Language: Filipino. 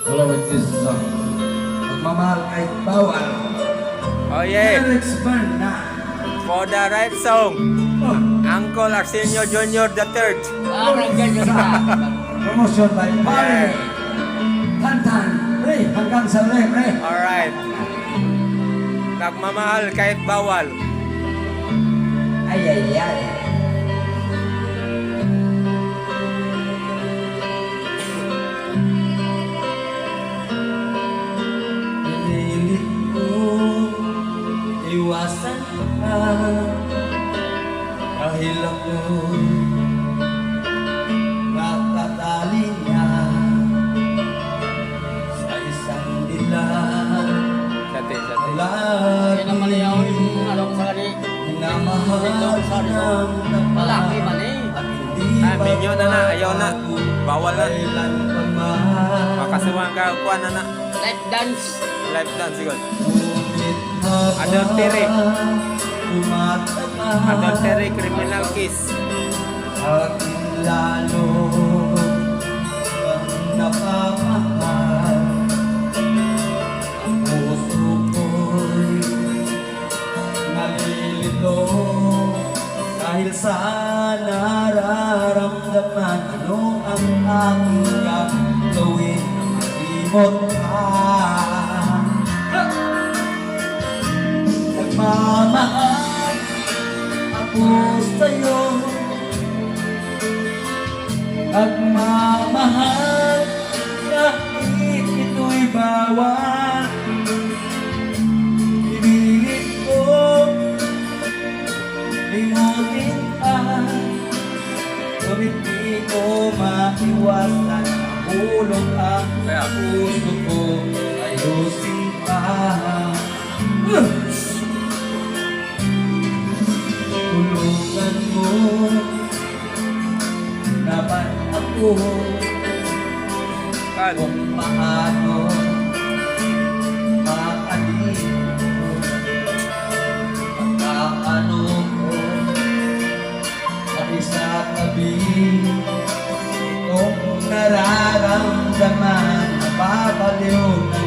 Follow with this song. Magmamahal kahit bawal. Oh yeah. Alex Berna. For the right song, Oh, Uncle Arsenio Jr. the Third. promotion by Pare. Tantan. Pre, hanggang sa uli, pre. Alright. Nagmamahal kahit bawal. Ay, ay, ay. Pinilit ko iwasan ka dahil ako'y nakatali niya sa isang dilag. Sate. Yan ang maliyaw yung ano ko sa kani. Minamahal ng Malaki man eh. at hindi Minyo na na, ayaw na. Bawal na. kailan pa man. Makasuwang ka, kuha na na. Light dance. Live dance, sigod. Ngunit habang Adultery. tumatagal, Adultery, criminal case. aking lalo kang napamahal. Ang puso ko'y nalilito dahil sa nararamdaman. Ano ang aking gagawin na malimot ka? Nagmamahal ako sa'yo, nagmamahal kahit ito'y bawal. Pinilit ko limutin ka, ngunit di ko maiwasan. Nahulog ang puso ko, ayusin ka. Tulungan mo naman ako Kan. kung paano makalito pagkaano ko sa isa't tabi itong nararamdaman. Napapaliw na